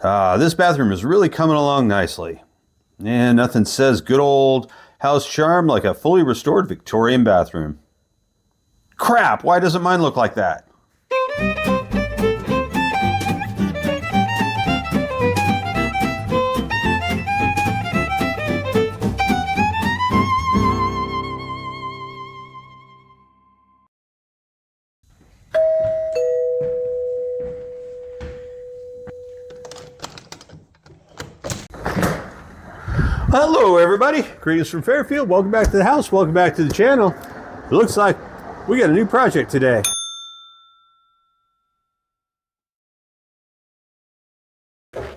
This bathroom is really coming along nicely. And nothing says good old house charm like a fully restored Victorian bathroom. Crap, why doesn't mine look like that? Hello everybody, greetings from Fairfield. Welcome back to the house, welcome back to the channel. It looks like we got a new project today. Of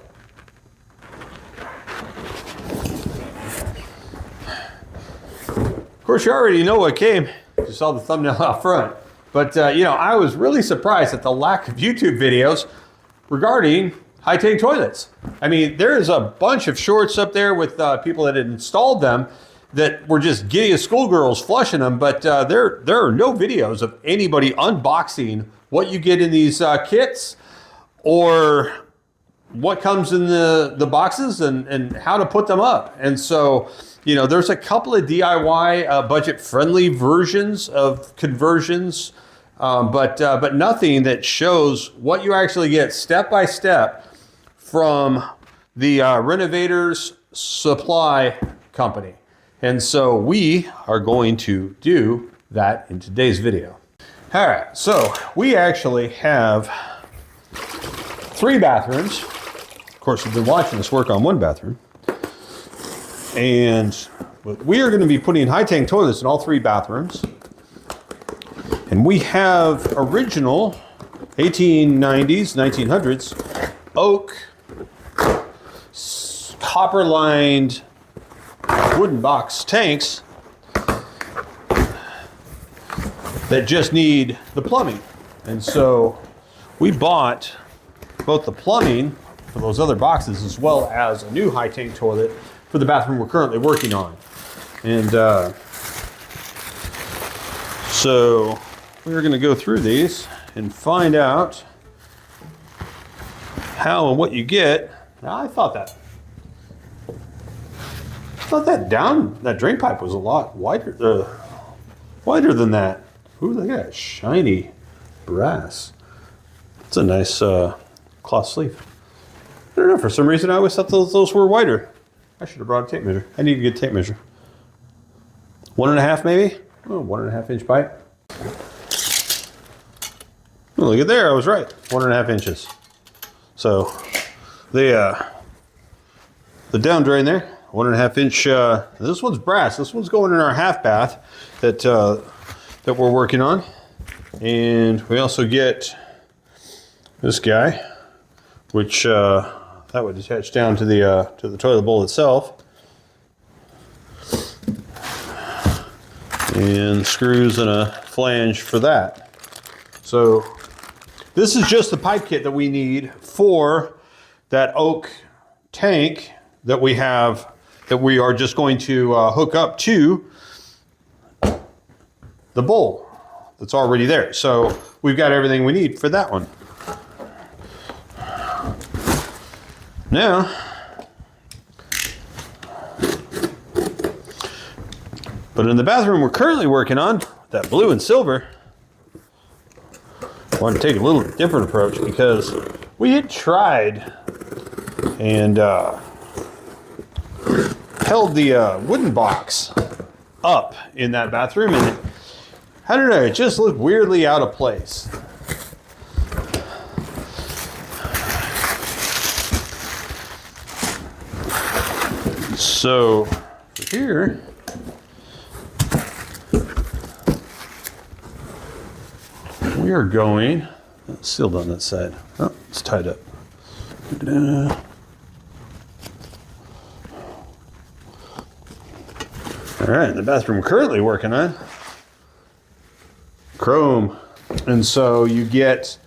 course, you already know what came. You saw the thumbnail out front. But I was really surprised at the lack of YouTube videos regarding high tank toilets. I mean, there is a bunch of shorts up there with people that had installed them that were just giddy as schoolgirls flushing them, but there are no videos of anybody unboxing what you get in these kits or what comes in the boxes and how to put them up. And so, there's a couple of DIY budget-friendly versions of conversions, but nothing that shows what you actually get step by step from the Renovators Supply Company. And so we are going to do that in today's video. All right, so we actually have 3 bathrooms. Of course, we've been watching us work on 1 bathroom. And we are going to be putting high tank toilets in all 3 bathrooms. And we have original 1890s, 1900s oak copper lined wooden box tanks that just need the plumbing. And so we bought both the plumbing for those other boxes as well as a new high tank toilet for the bathroom we're currently working on. And so we're going to go through these and find out how and what you get. Now, I thought that drain pipe was a lot wider than that. Ooh, look at that shiny brass. It's a nice cloth sleeve. I don't know, for some reason I always thought those were wider. I should have brought a tape measure. I need to get a tape measure. 1.5 maybe? Oh, 1.5 inch pipe. Oh, look at there, I was right. 1.5 inches. So the down drain there, 1.5 inch. This one's brass. This one's going in our half bath that we're working on, and we also get this guy, which that would attach down to the toilet bowl itself, and screws and a flange for that. So this is just the pipe kit that we need for that oak tank that we have, that we are just going to hook up to the bowl that's already there. So we've got everything we need for that one. Now, but in the bathroom we're currently working on, that blue and silver, I want to take a little different approach because we had tried and held the wooden box up in that bathroom, and I don't know, it just looked weirdly out of place. So here, we are going, it's sealed on that side. Oh, it's tied up. All right, the bathroom we're currently working on, chrome. And so you get,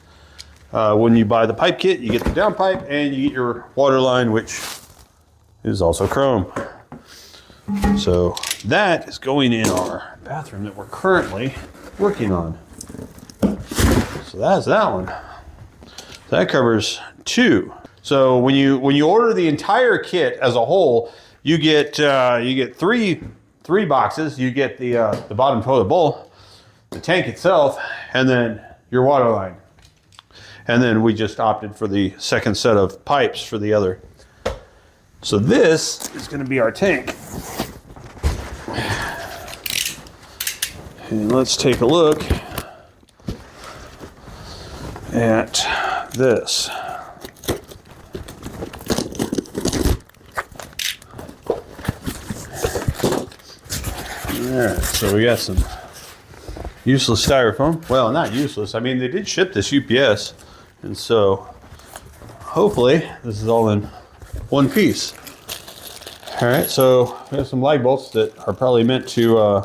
when you buy the pipe kit, you get the down pipe and you get your water line, which is also chrome. So that is going in our bathroom that we're currently working on. So that's that one. That covers 2. So when you order the entire kit as a whole, you get three boxes. You get the bottom toilet bowl, the tank itself, and then your water line. And then we just opted for the second set of pipes for the other. So this is going to be our tank. And let's take a look at this. Alright, so we got some useless styrofoam. Well, not useless. I mean, they did ship this UPS. And so, hopefully, this is all in one piece. Alright, so we have some lag bolts that are probably meant to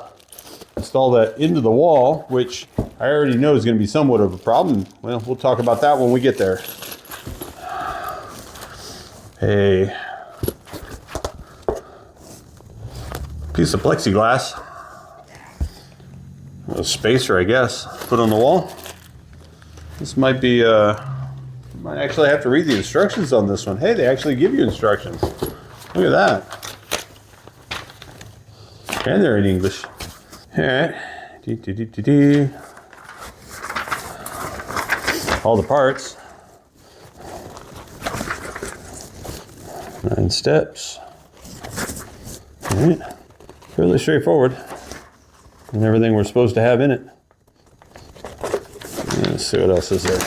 install that into the wall, which I already know is going to be somewhat of a problem. Well, we'll talk about that when we get there. A piece of plexiglass. A spacer, I guess, put on the wall. This might be, might actually have to read the instructions on this one. Hey, they actually give you instructions. Look at that. And they're in English. All right. All the parts. 9 steps. All right. Fairly straightforward. And everything we're supposed to have in it. Let's see what else is there.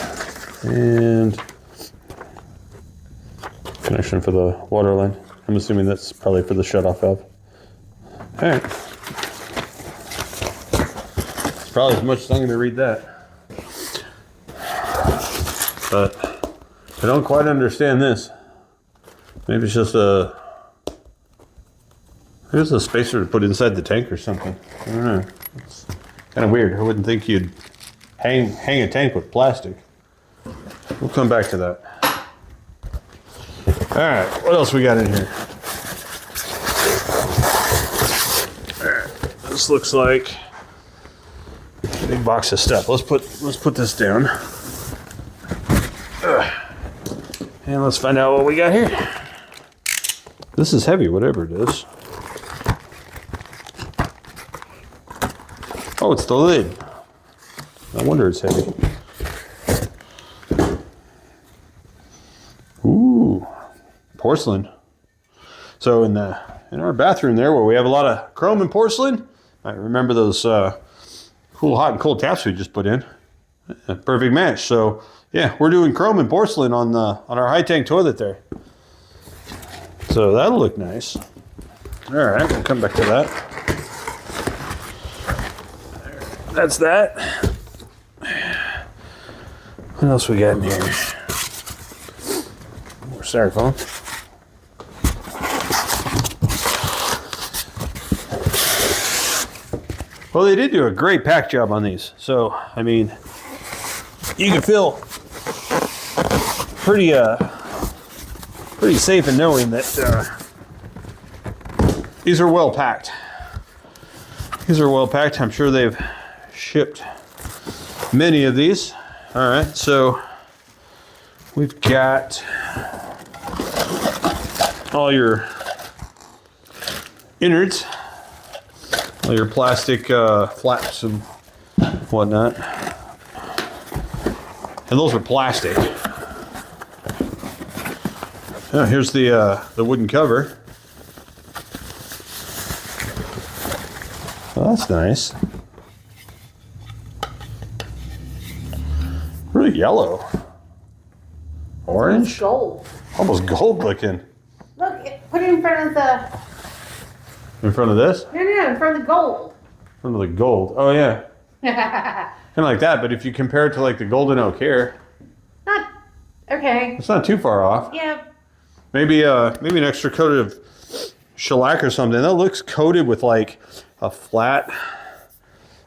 And connection for the water line. I'm assuming that's probably for the shutoff valve. All right. It's probably as much as I'm going to read that. But I don't quite understand this. Maybe it's just a... Here's a spacer to put inside the tank or something. I don't know. It's kind of weird. I wouldn't think you'd hang a tank with plastic. We'll come back to that. All right, what else we got in here? All right, this looks like a big box of stuff. Let's put this down. And let's find out what we got here. This is heavy, whatever it is. Oh, it's the lid. No wonder it's heavy. Ooh, porcelain. So in our bathroom there, where we have a lot of chrome and porcelain, I remember those cool hot and cold taps we just put in. Perfect match. So yeah, we're doing chrome and porcelain on our high tank toilet there. So that'll look nice. All right, we'll come back to that. That's that. What else we got in here? More styrofoam. Well, they did do a great pack job on these. So, I mean, you can feel pretty safe in knowing that these are well packed. These are well packed. I'm sure they've shipped many of these. All right, so we've got all your innards, all your plastic flaps and whatnot. And those are plastic. Here's the wooden cover. Well, that's nice. Really yellow. Orange? Gold. Almost gold looking. Look, put it in front of the... In front of this? No, in front of the gold. In front of the gold. Oh, yeah. Kind of like that, but if you compare it to like the golden oak here, Not... Okay. it's not too far off. Yeah. Maybe an extra coat of shellac or something. That looks coated with like a flat,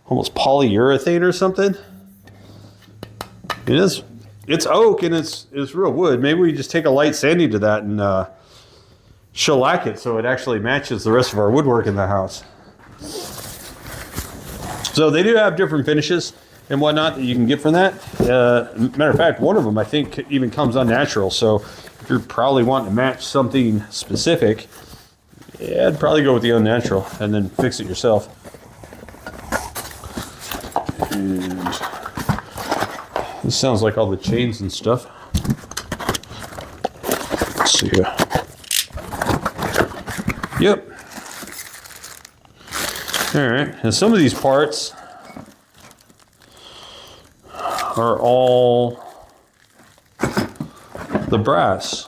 almost polyurethane or something. It is. It's oak and it's real wood. Maybe we just take a light sanding to that and shellac it so it actually matches the rest of our woodwork in the house. So they do have different finishes and whatnot that you can get from that. Matter of fact, one of them I think even comes unnatural. So if if you're probably wanting to match something specific, yeah, I'd probably go with the unnatural and then fix it yourself. And this sounds like all the chains and stuff. Let's see here. Yep. All right, and some of these parts are all the brass.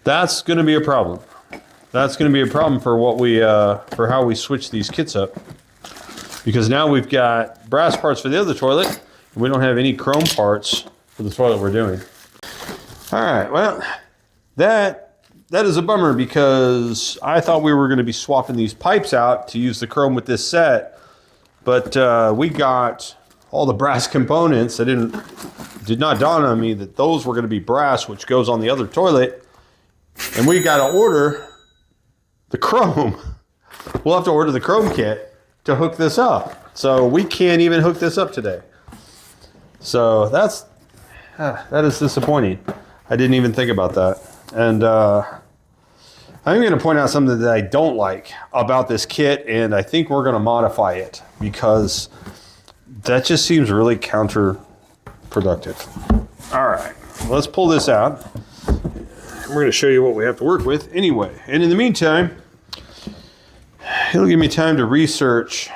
That's going to be a problem. That's going to be a problem for what we for how we switch these kits up, because now we've got brass parts for the other toilet, and we don't have any chrome parts for the toilet we're doing. All right, well, that is a bummer, because I thought we were going to be swapping these pipes out to use the chrome with this set, but we got all the brass components. Did not dawn on me that those were going to be brass, which goes on the other toilet, and we got to order the chrome. We'll have to order the chrome kit to hook this up, so we can't even hook this up today. So that is disappointing. I didn't even think about that. And I'm going to point out something that I don't like about this kit, and I think we're going to modify it, because that just seems really counterproductive. All right, let's pull this out. We're going to show you what we have to work with anyway. And in the meantime, it'll give me time to research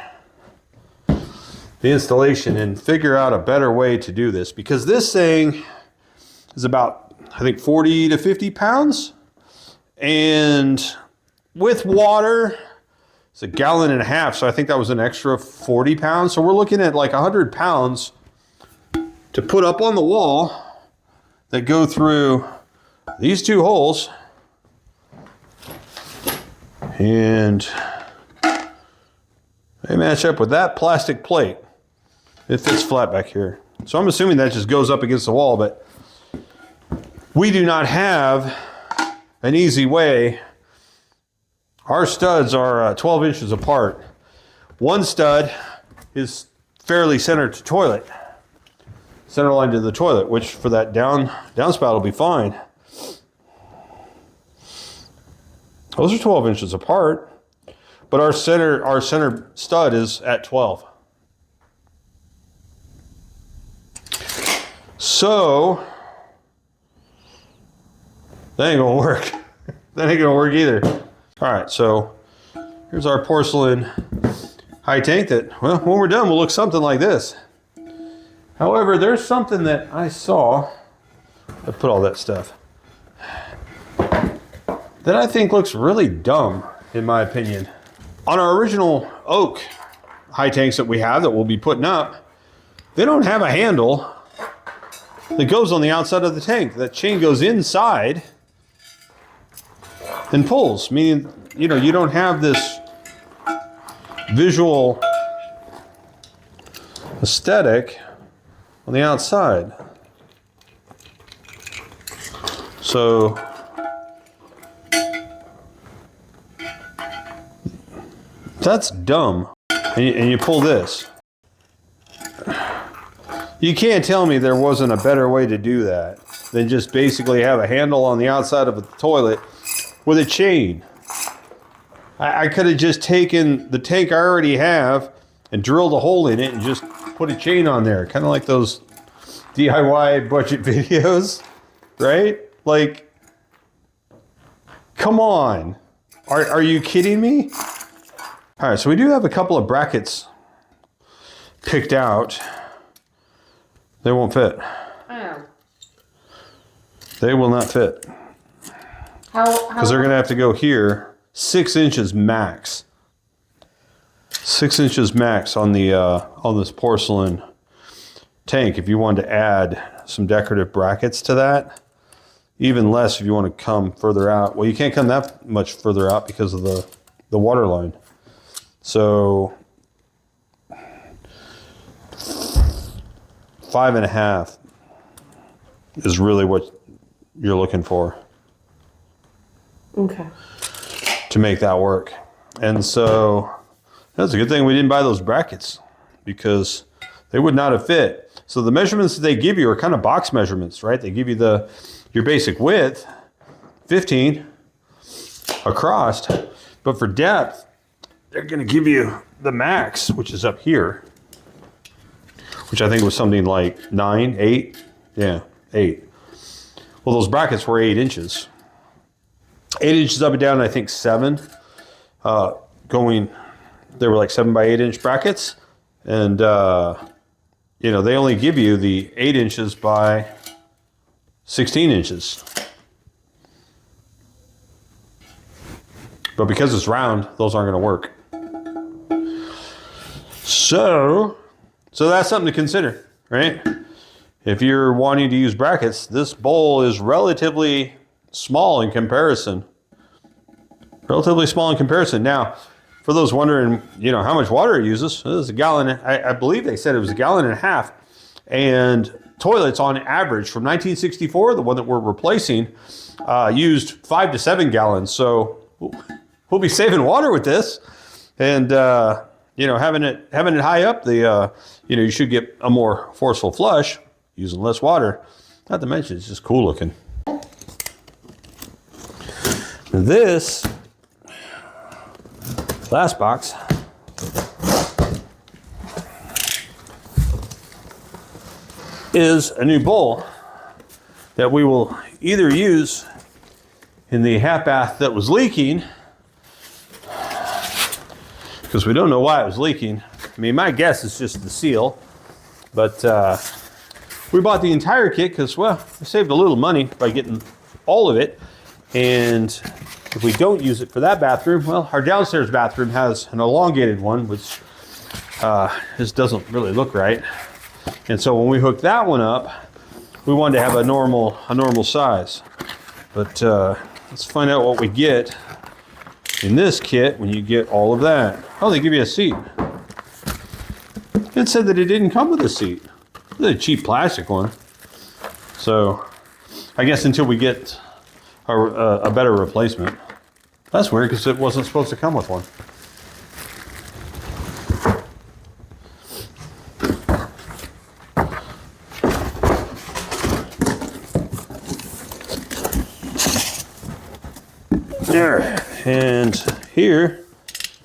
the installation and figure out a better way to do this, because this thing is about, I think, 40 to 50 pounds. And with water, it's 1.5 gallons. So I think that was an extra 40 pounds. So we're looking at like 100 pounds to put up on the wall that go through these two holes. And they match up with that plastic plate. It fits flat back here. So I'm assuming that just goes up against the wall, but we do not have an easy way. Our studs are 12 inches apart. One stud is fairly centered to toilet, center line to the toilet, which for that downspout will be fine. Those are 12 inches apart, but our center stud is at 12. So that ain't gonna work. That ain't gonna work either. All right, so here's our porcelain high tank that, well, when we're done, will look something like this. However, there's something that I saw, I put all that stuff, that I think looks really dumb, in my opinion. On our original oak high tanks that we have that we'll be putting up, they don't have a handle that goes on the outside of the tank. That chain goes inside and pulls, meaning, you know, you don't have this visual aesthetic on the outside. So that's dumb. And you pull this. You can't tell me there wasn't a better way to do that than just basically have a handle on the outside of the toilet with a chain. I could have just taken the tank I already have and drilled a hole in it and just put a chain on there. Kind of like those DIY budget videos, right? Like, come on. Are you kidding me? All right, so we do have a couple of brackets picked out. They won't fit. Oh. They will not fit. Because they're going to have to go here 6 inches max. 6 inches max on the on this porcelain tank. If you wanted to add some decorative brackets to that, even less if you want to come further out. Well, you can't come that much further out because of the water line. So 5.5 is really what you're looking for. Okay. To make that work. And so that's a good thing we didn't buy those brackets, because they would not have fit. So the measurements that they give you are kind of box measurements, right? They give you your basic width, 15 across, but for depth, they're going to give you the max, which is up here, which I think was something like 9, 8. Yeah, 8. Well, those brackets were 8 inches. 8 inches up and down, I think 7. They were like 7 by 8 inch brackets. And, you know, they only give you the 8 inches by 16 inches. But because it's round, those aren't going to work. So that's something to consider, right? If you're wanting to use brackets, this bowl is relatively small in comparison. Relatively small in comparison. Now, for those wondering, you know, how much water it uses, this is a gallon. I believe they said it was 1.5 gallons. And toilets on average from 1964, the one that we're replacing, used 5 to 7 gallons. So we'll be saving water with this. And, you know, having it high up, you know, you should get a more forceful flush using less water. Not to mention, it's just cool looking. This last box is a new bowl that we will either use in the half bath that was leaking, because we don't know why it was leaking. I mean, my guess is just the seal, but we bought the entire kit because, well, we saved a little money by getting all of it. And if we don't use it for that bathroom, well, our downstairs bathroom has an elongated one, which just doesn't really look right. And so when we hooked that one up, we wanted to have a normal size. But let's find out what we get in this kit when you get all of that. Oh, they give you a seat. It said that it didn't come with a seat. It's a cheap plastic one. So I guess until we get a better replacement. That's weird because it wasn't supposed to come with one. There, and here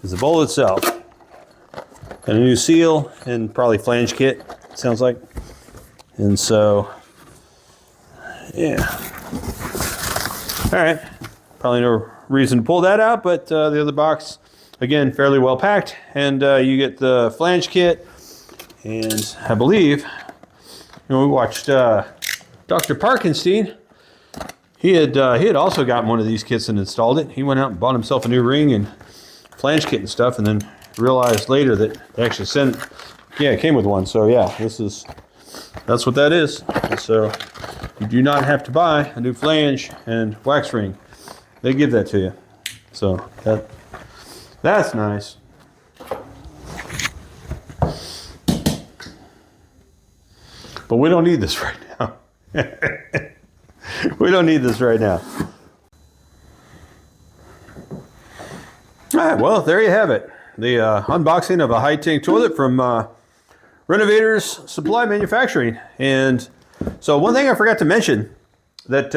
is the bowl itself. Got a new seal and probably flange kit, sounds like. And so, yeah. All right, probably no reason to pull that out, but the other box, again, fairly well packed. And you get the flange kit, and I believe, you know, we watched Dr. Parkenstein. He had also gotten one of these kits and installed it. He went out and bought himself a new ring and flange kit and stuff, and then realized later that they actually sent, yeah, it came with one. So yeah, that's what that is. And so you do not have to buy a new flange and wax ring. They give that to you. So that's nice. But we don't need this right now. We don't need this right now. All right, well, there you have it. The unboxing of a high tank toilet from Renovators Supply Manufacturing. And so one thing I forgot to mention, that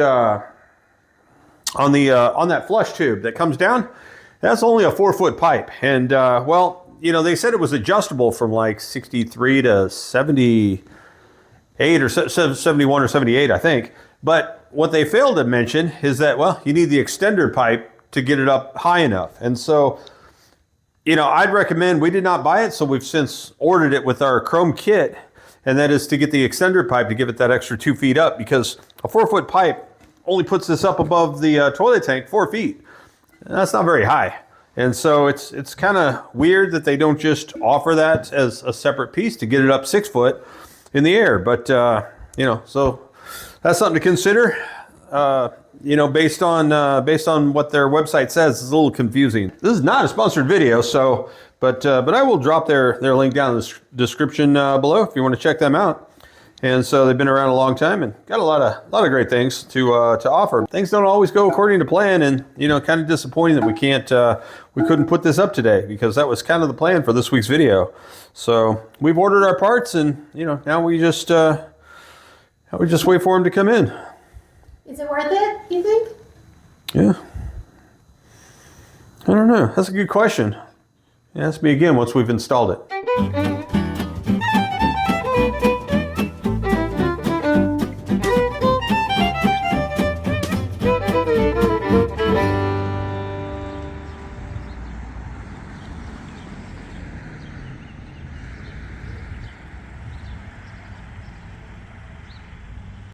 on that flush tube that comes down, that's only a 4-foot pipe. And well, you know, they said it was adjustable from like 63 to 78 or 71 or 78, I think. But what they failed to mention is that, well, you need the extender pipe to get it up high enough. And so, you know, I'd recommend, we did not buy it, so we've since ordered it with our chrome kit, and that is to get the extender pipe to give it that extra 2 feet up, because a 4-foot pipe only puts this up above the toilet tank 4 feet. And that's not very high. And so it's kind of weird that they don't just offer that as a separate piece to get it up 6 foot in the air. But, you know, so that's something to consider. You know, based on what their website says, it's a little confusing. This is not a sponsored video, so but I will drop their link down in the description below if you want to check them out. And so they've been around a long time and got a lot of great things to offer. Things don't always go according to plan, and kind of disappointing that we couldn't put this up today, because that was kind of the plan for this week's video. So we've ordered our parts, and now we just wait for them to come in. Is it worth it, you think? Yeah. I don't know. That's a good question. It has to be again once we've installed it.